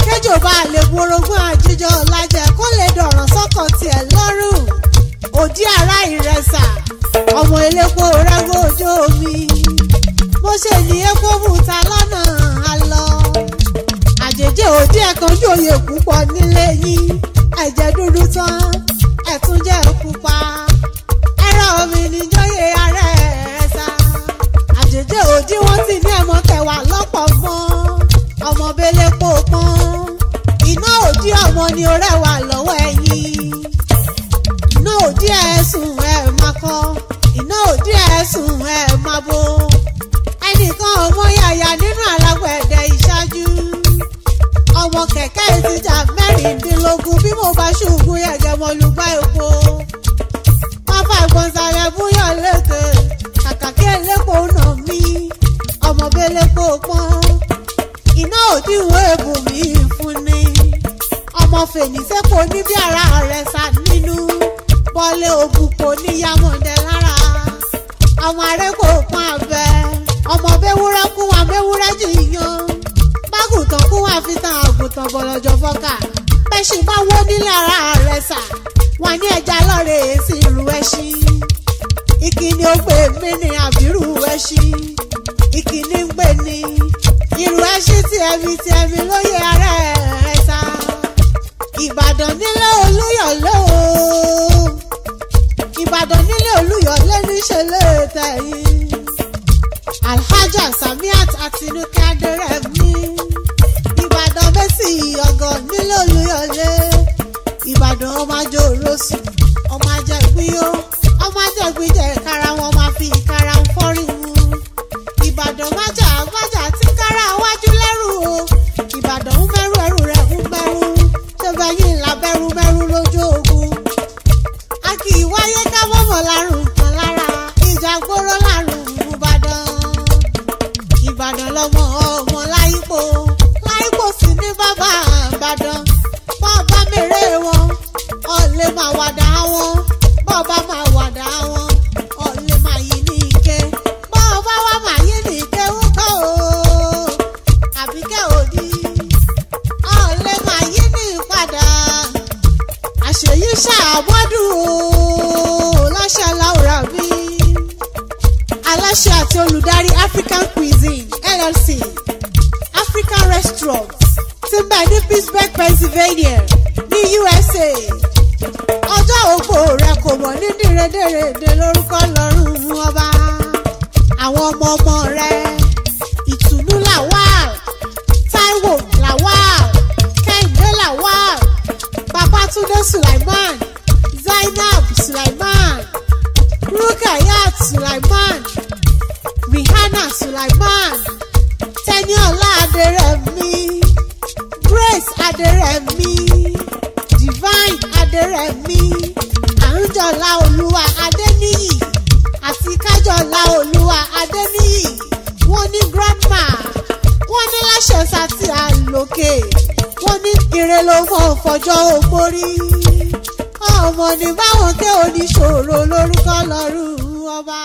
kéjò bá lè borogún àjíjọ lájẹ kó lè dọ̀rọ̀ sọ́kàn tiẹ̀ lọ́rùn. Òdí ara ìrẹsà ọmọ elépo rẹ́gbẹ́ ojú omi. Mo ṣe ní epo bùtà lọ́nà àlọ́. Àjèjì òdí ẹ̀kan jòyè púpọ̀ nílé yín. Ẹ̀jẹ̀ dúdú tán ẹ̀tún jẹ́ pupa. Ẹ̀rọ mi ní jòyè ara ẹ̀ẹ́sà. Àjèjì òdí wọ́n ti ní ẹ̀mọ́ kẹwàá lọ́pọ̀ mọ́. Ọmọ bẹ́lẹ̀ pò pọ́n. Iná òdí ọmọ ni ó rẹwà lọ́wọ́ ẹ̀yìn. Iná òdí ẹ̀sùn ẹ̀ máa kọ́. Iná òdí ẹ̀sùn ẹ̀ máa bò. Ẹnìkan ọmọ yàyà nínú alágbẹ̀dẹ ìṣáájú. Ọmọ kẹ̀kẹ́ ìtìjà mẹ́rìndínlógún bí mo bá ṣubú yẹ̀gẹ̀ mọ́ lùgbà epo. Pápá ìgbọ̀nsálẹ̀ búyọ̀ lékè. Kàkà kí elépo nà mí. Ọmọ bẹ́lẹ̀ pò pọ́n. Iná òdí ìwé èbù mi fún ni. Ọmọ fèníṣẹ́pọ̀ ní bí ara rẹ̀ sá nínú. Bọ́lé òbúkọ níyàmọ̀dẹ lára. Ọmọ arẹ́kọ̀ pọ́n abẹ. Ọmọ bẹ́wúrẹ́ kún wa bẹ́wúrẹ́ jìyàn. Bágùntàn kún wa fi tan àgùntàn bọ̀lọ̀jọ̀ fọ́kà. Bẹ́ṣin bá wó nílé ara rẹ̀ sà. Wọ́n ní ẹja lọ́rẹ̀ èsì ìrù ẹṣin. Ìkíni ó gbé mi ní àbírù ẹṣin. Ìkíni ń gbé ní. Ìrù ẹṣin tí ẹ̀mí lóye ara ẹ̀ sá. Ìbàdàn nílé Olúyọ̀lé o. Ìbàdàn nílé Olúyọ̀lé níṣẹ́ lè tẹ̀yìn. Alhaja Samiat Àtinúkẹ́ Adérẹ̀mí. Ìbàdàn Mẹ́sì ọ̀gọ̀ nílé Olúyọ̀lé. Ìbàdàn ọmọ ajé òrosì, ọmọ ajé ìgbíyó, ọmọ ajé ìgbíjẹ ìkara wọn máa fi ìkara ń fọ́rí mu. Ìbàdàn májà tí kára wájú lẹ́rù o. Ìbàdàn ń mẹ́rù ẹrù rẹ̀ ń mẹ́rù. Ṣé bẹ́yìn ńlá mẹ́rù lójú ogun? A kì í wáyé ká mọ̀mọ́ lárùn kan lára. Ìjà gbóró lárùn Ìbàdàn. Ìbàdàn lọmọ ọmọ Láyípo. Láyípo sì ní bàbá Ìbàdàn. Bọ́ọ̀bá mèrè wọn, ọ̀lẹ́ máa wàdà wọn. Bọ́ọ̀bá máa wàdà wọn, ọ̀lẹ́ máa yí ní ike. Bọ́ọ̀bá wá máa yí ní ike ń kọ́ o. Àbíkẹ́ òdì, ọ̀lẹ́ máa yí ní ìpadà. Àṣeyí ṣàbọ́dún o, láṣẹ Láùrà bí. Aláṣẹ àti olùdarí African Cuisine LLC, African Restaurants, ti ń bẹ ní Pittsburgh, Pennsylvania, ní USA. Ọjọ́ ògbó rẹ̀ kò mọ̀ ní dìredèrèdè lórúkọ lọ́rùn ọba. Àwọn ọmọ rẹ̀ Ìtùnú Lawal, Táíwò Lawal, Kẹ́hìndé Lawal, Babátúndé Sulaiman, Zainab Sulaiman, Rukayat Sulaiman, Rihanna Sulaiman, Tẹ́níọlá Adérẹ̀mí, Grace Adérẹ̀mí, Divine Adérẹ̀mí, Àrúnjọlá Olúwa Adéníyì àti Kájọlá Olúwa Adéníyì. Wọ́n ní grandma, wọ́n ní láṣẹ sátì àlòkè, wọ́n ní ire ló mọ̀ fọjọ́ ògbórí. Ọmọ ní báwọn ké oníṣòro lórúkọ lọ́rùn ọba.